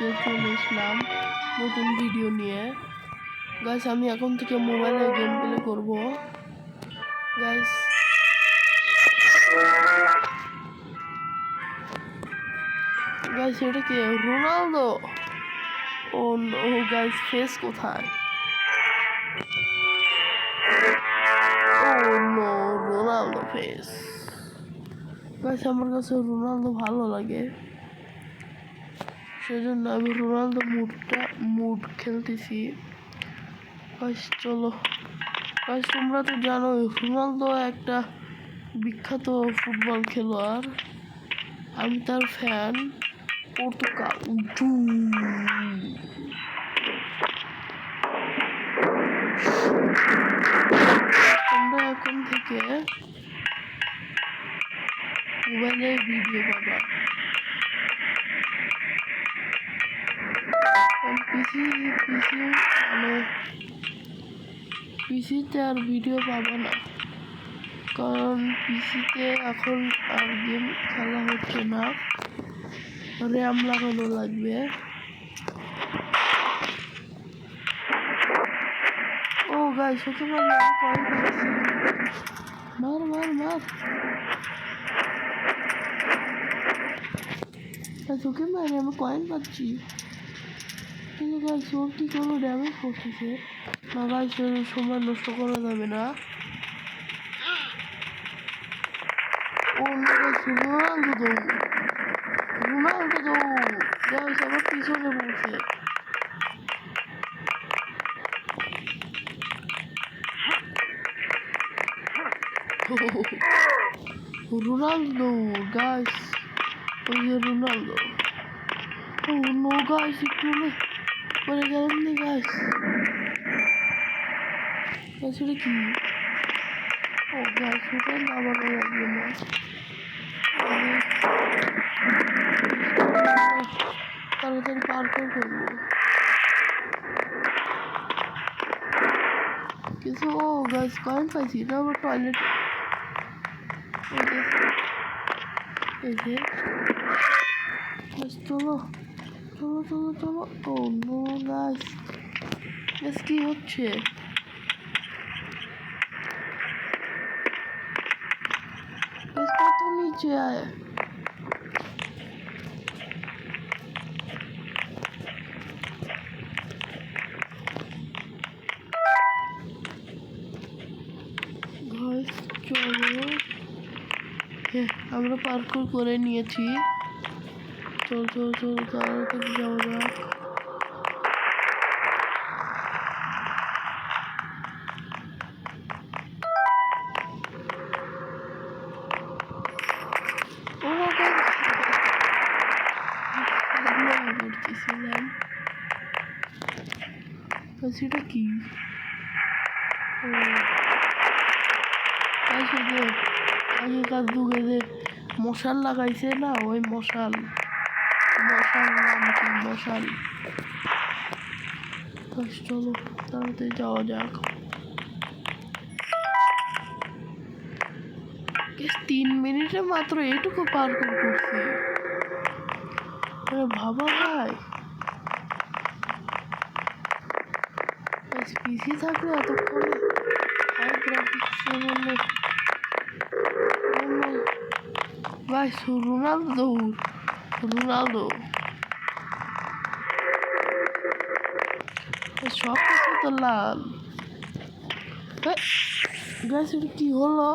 আজকে চলে এসলাম নতুন ভিডিও নিয়ে। গাইস আমি এখন থেকে মোবাইলে গেম প্লে করবো। গাইস গাইস এটা কি রোনালদো? ও নো গাইস, ফেস কোথায়? ও নো, রোনালদো ফেস। গাইস আমার কাছে রোনালদো ভালো লাগে, সেজন্য আমি রোনালদো মুড খেলতেছি। গাইস চলো, গাইস তোমরা তো জানো রোনালদো একটা বিখ্যাত ফুটবল খেলোয়াড়, আমি তার ফ্যান। পর্তুগাল তোমরা এখন থেকে মোবাইলে ভিডিও পাবা, পিসিতে আর ভিডিও পাবা না, কারণ পিসিতে এখন আর গেম খেলা হচ্ছে না, র্যাম লাগানো লাগবে। ও গাইস ওকে মারলে কয়েন পাচ্ছি, মার মার মার, ওকে মারে আমি কয়েন পাচ্ছি, কিন্তু গাইস ওর কি কোনো ড্যামেজ করতেছে না। গাইস সময় নষ্ট করা যাবে না। ও রোনালদো গাইস আমার পিছনে বলছে। রোনালদো গাইস, ওই যে রোনালদো। ও নো গাইস, একটু পরে গেলাম না গাইস। এটা কি? ও গাইস ওটা নামানো লাগবে না, তাড়াতাড়ি পার্কও করবো কিছু। ও গাইস কয়েন পাইছি, এটা আমার টয়লেট। এই যে চলো চলো চলো চলো। ও নো গাইস, গাইস কি হচ্ছে? গাইস কত নিচে আয়। গাইস চলো, হ্যাঁ আমরা পার্কুর করে নিয়েছি। চল চল চল তাড়াতাড়ি যাওয়া যাক। করতেছিলাম সেটা কি? আগেকার যুগে যে মশাল লাগাইছে না, ওই মশাল নাম কি? মশাল। চলো তাড়াতাড়ি যাওয়া যাক। 3 মিনিটে মাত্র এইটুকু পার করছি, ভাবা যায়। পিসি থাকলে এতক্ষণে হাই গ্রাফিক্সে বললে ভাই। রোনালদো সব কিছু তো লাল। গাইস এটা কি হলো,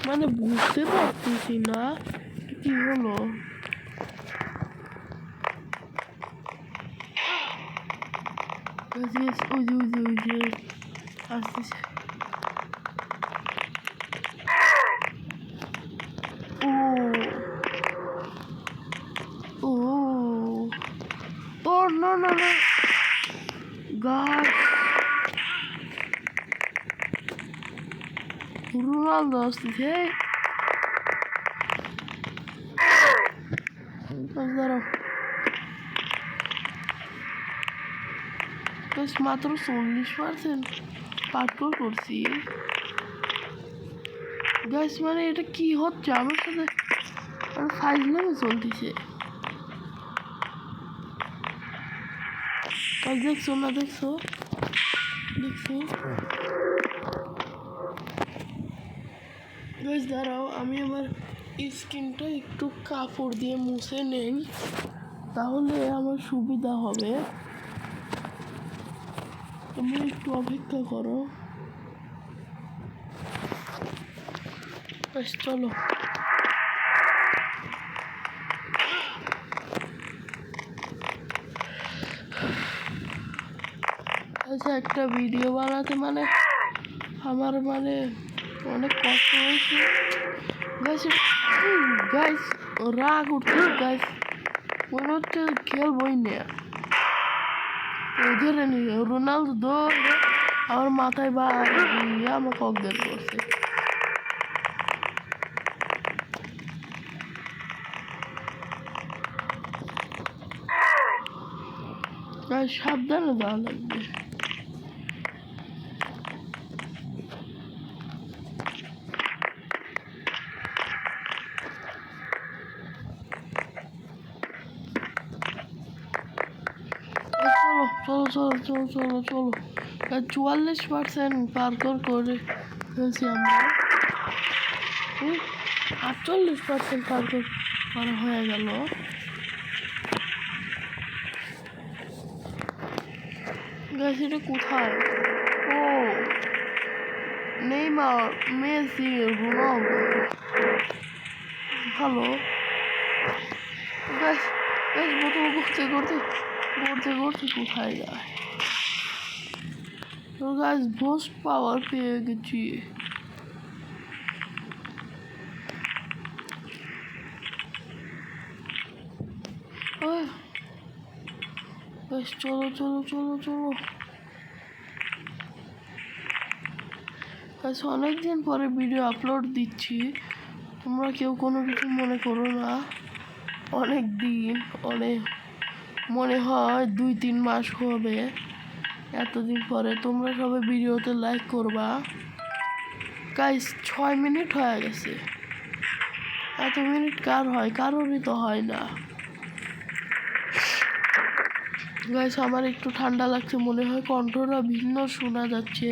মানে বুঝতে পারতেছি না কি হলো। ওই যে আসতেছে। ও no গাইস, রোনালদো আসতেছে। দাঁড়াও মাত্র 40% পার্কর করছি। গাইস মানে এটা কি হচ্ছে আমার সাথে? ফাইজলামে চলতেছে। দেখছো না দেখছো গাইস দাঁড়াও, আমি আমার স্কিনটা একটু কাপড় দিয়ে মুছে নেই, তাহলে আমার সুবিধা হবে। তোমরা একটু অপেক্ষা করো। গাইস চলো। আচ্ছা, একটা ভিডিও বানাতে মানে আমার মানে অনেক কষ্ট হয়েছে গাইস। গাইস রাগ উঠছে গাইস, মনে হচ্ছে খেলবই না। ধরে নি রোনাল্ডো ধরে আমার মাথায় দিয়ে আমাকে অজ্ঞান করছে। গাইস সাবধানে যাওয়া লাগবে। চলো 44% পার্কর করে ফেলছি আমরা। 48% পার্কর করা হয়ে গেল। গাইস এটা কোথায়? ও নেইমার, মেসি, রোনাল্ডো। ভালো গাইস। বোতল করতে কোথায় যায়? তো গাইস বুস্ট পাওয়ার পেয়ে গেছি। গাইস চলো। গাইস অনেকদিন পরে ভিডিও আপলোড দিচ্ছি, তোমরা কেউ কোনো কিছু মনে করো না। অনেক মনে হয় 2-3 মাস হবে এতদিন পরে। তোমরা সবাই ভিডিওতে লাইক করবা। গাইস 6 মিনিট হয়ে গেছে। এত মিনিট কার হয়? কারোরই তো হয় না। গাইস আমার একটু ঠান্ডা লাগছে, মনে হয় কণ্ঠটা ভিন্ন শোনা যাচ্ছে।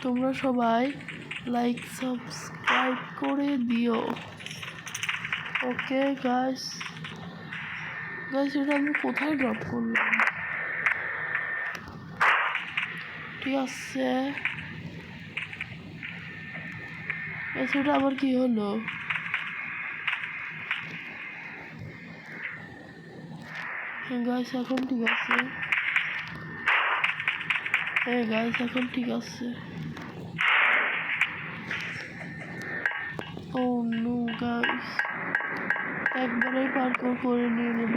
তোমরা সবাই লাইক সাবস্ক্রাইব করে দিও। ওকে গাইস এটা আমি কোথায় ড্রপ করলাম? ঠিক আছে, এটা আবার কি হলো? গাইস এখন ঠিক আছে। গাইস এখন ঠিক আছে। ও নো গাইস, একবারেই পার্কর করে নিয়ে নেব।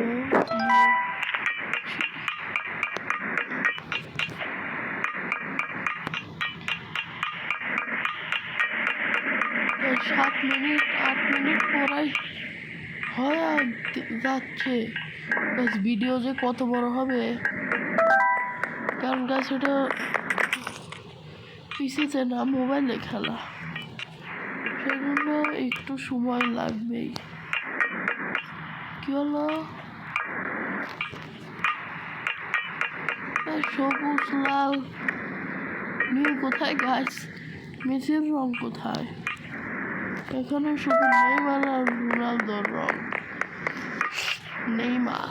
7 মিনিট 8 মিনিট পরাই হয়ে যাচ্ছে। ভিডিও যে কত বড় হবে, কারণ গাছ এটা পিসিতে না মোবাইলে খেলা, সেজন্য একটু সময় লাগবেই। কি হলো? সবুজ লাল নীল কোথায় গাছ? মেসির রং কোথায়? এখানে শুধু নেইমার আর রোনালদোর রং। নেইমার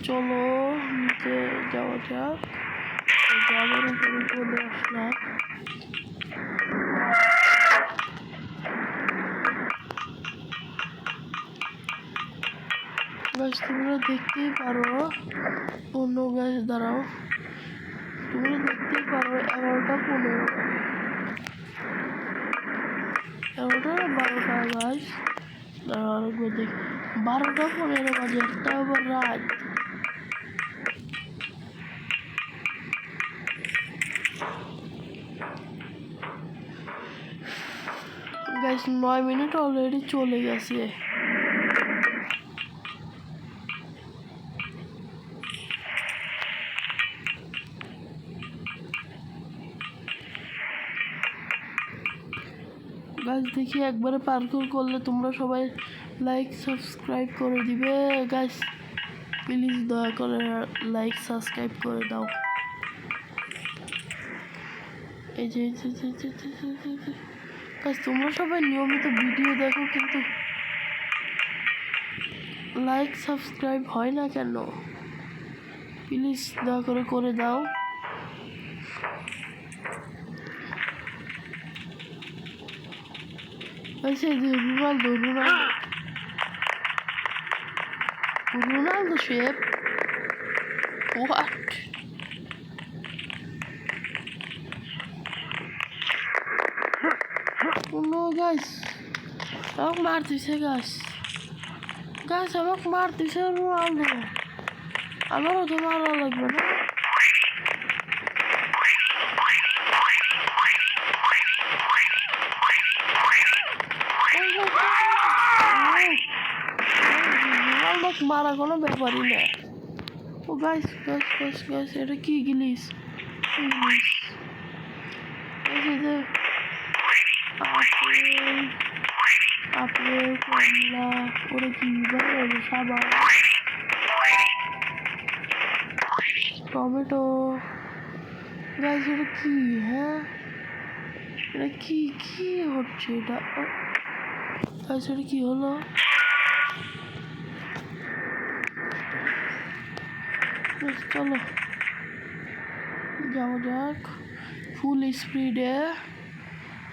চলো নিচে যাওয়া যাক। যাওয়ার উপরে চলে আসলাম। গাছ তোমরা দেখতেই পারো, অন্য গাছ দাঁড়াও, তোমরা দেখতেই পারো 11টা 15 11টা 12টা গাছ দাঁড়াও দেখ, 12টা 15 বাজে, একটা আবার রাত। গাইস 9 মিনিট অলরেডি চলে গেছে। দেখি একবারে পার্কুর করলে তোমরা সবাই লাইক সাবস্ক্রাইব করে দিবে গাইস, প্লিজ দয়া করে লাইক সাবস্ক্রাইব করে দাও। এই যে গাইস তোমরা সবাই নিয়মিত ভিডিও দেখো কিন্তু লাইক সাবস্ক্রাইব হয় না কেন? প্লিজ দয়া করে করে দাও। গাইস এই যে Ronaldo shape what? No guys আমাকে মারতেছে গাইস আমাকে মারতেছে রোনালদো, আমারও তো মারা লাগবে না? রোনালদো মারা কোনো ব্যাপারই না। ও গাইস এটা কি গিলিস? আপেল কমলা ওরা কি সাবান টমেটো গাইস এটা কি? হ্যাঁ এটা কি হচ্ছে এটা? গাইস এটা কি হলো? চলো যাওয়া যাক ফুল স্পিডে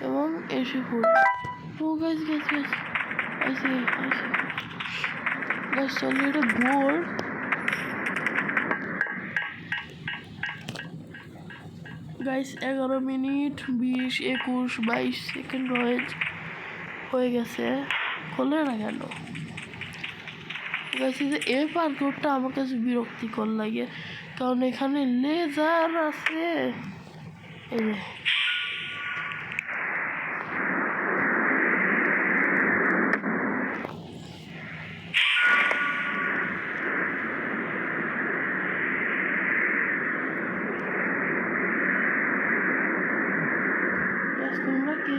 এবং এসে পড়ি। ও গাইস চলো এটা গোল। গাইস 11 মিনিট 20 21 22 সেকেন্ড হয়ে গেছে, খোলে না কেন? গাইস এই পার্কটা আমার কাছে বিরক্তিকর লাগে কারণ এখানে লেজার আছে। এই যে তোমরা কে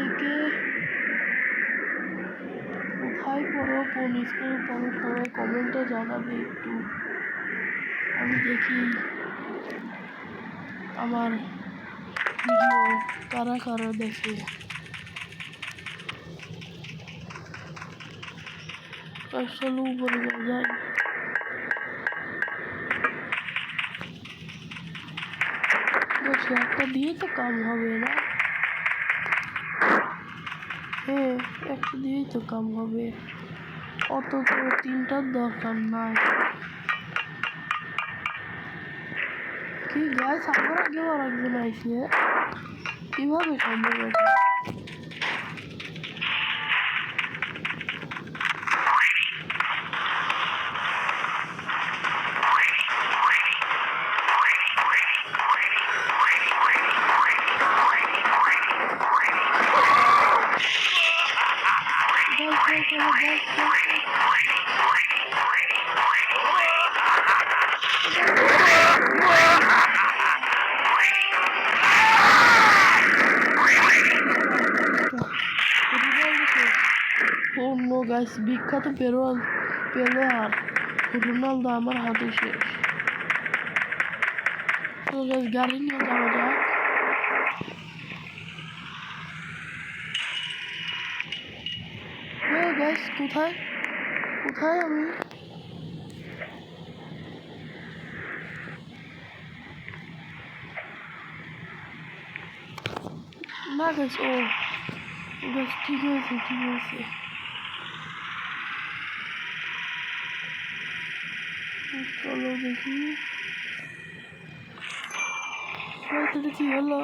কোথায় পড়ো, কোন স্কুলে পড়ো সবাই কমেন্টে জানাবে একটু, আমি দেখি আমার ভিডিও কারা দেখে। চলো উপরে যাই। একটা দিয়ে তো কাম হবে না? হ্যাঁ একটা দিয়েই তো কাম হবে, অত তো 3টার দরকার নাই। কি গাইস আমার আগেও আর একজন আইছে, কিভাবে সম্ভব এটা? গাইস বিখ্যাত প্লেয়ার রোনালদো আমার হাতে শেষ। তো গাইস গাড়ি নিয়ে যাওয়া যাক। গাইস কোথায় আমি? না গাইস গাইস ঠিক আছে চলো দেখি এটা কি হলো।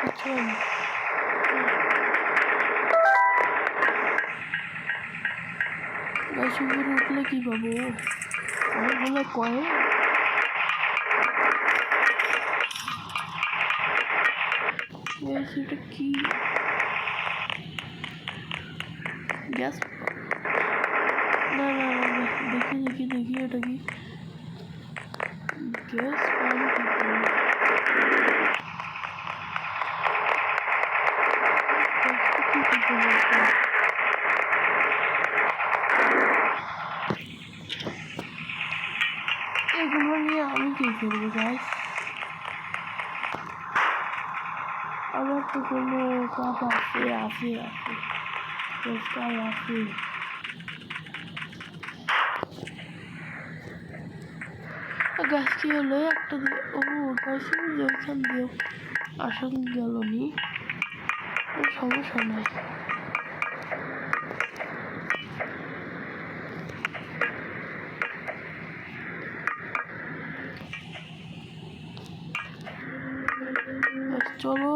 কিছু গাছ উপরে উঠলে কি পাবো? অনেকগুলো কয়েন। এটা কি গ্যাস? না দেখি এটা কি গ্যাস? এগুলো নিয়ে আমি কি করবো গাইস? আমার তো কোনো কাপ আছে আছে চেষ্টায় আছে। গাছ কি হলো একটা ও গাছ ওইখান দিয়েও আসন গেল নি, সমস্যা নাই। চলো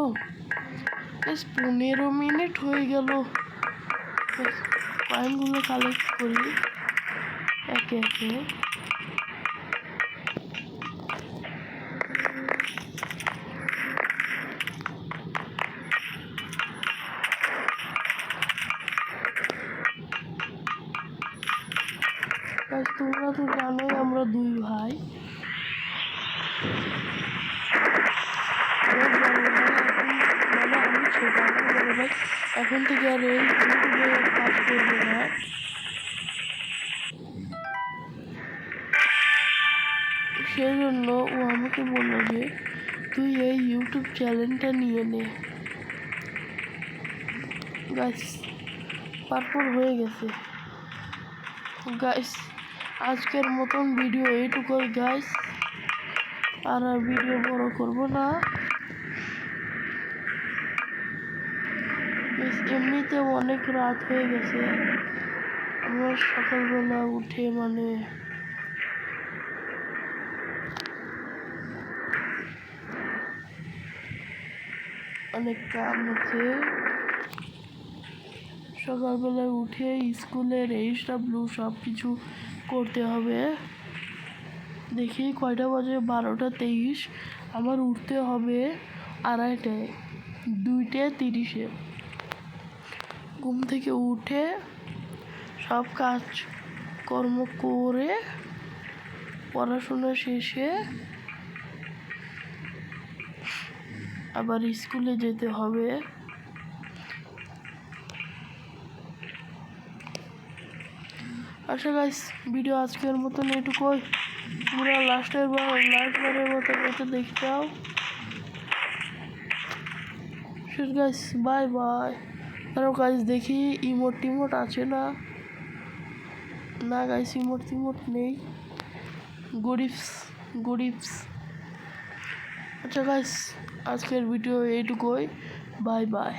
15 মিনিট হয়ে গেল। কয়েনগুলো কালেক্ট করি একে একে। তোমরা তো জানোই আমরা 2 ভাই। আমি ছোট, বড় ভাই এখন থেকে আর এই ইউটিউবে কাজ করবে না। সেই জন্য ও আমাকে বললো যে তুই এই ইউটিউব চ্যানেলটা নিয়ে নে। গাইস পারপর হয়ে গেছে। গাইস আজকের মতন ভিডিও এইটুকুই গাইস, আর ভিডিও বড় করব না। এমনিতে অনেক রাত হয়ে গেছে। আমরা সকালবেলা উঠে মানে অনেক কাম আছে। সকালবেলা উঠে স্কুলের HW সব কিছু করতে হবে। দেখি কয়টা বাজে, 12টা 23। আমার উঠতে হবে 2:30টায়, 2:30-এ। ঘুম থেকে উঠে সব কাজ কর্ম করে পড়াশোনা শেষে আবার স্কুলে যেতে হবে। আচ্ছা গাইস ভিডিও আজকের মতন এইটুকুই। তোমরা লাস্টবারের মতো এটা দেখে যাও। Guys bye bye. আরো গাইস দেখি ইমোট আছে না? না গাইস ইমোট নেই। গরিবস। আচ্ছা গাইস আজকের ভিডিও এইটুকুই। Bye bye.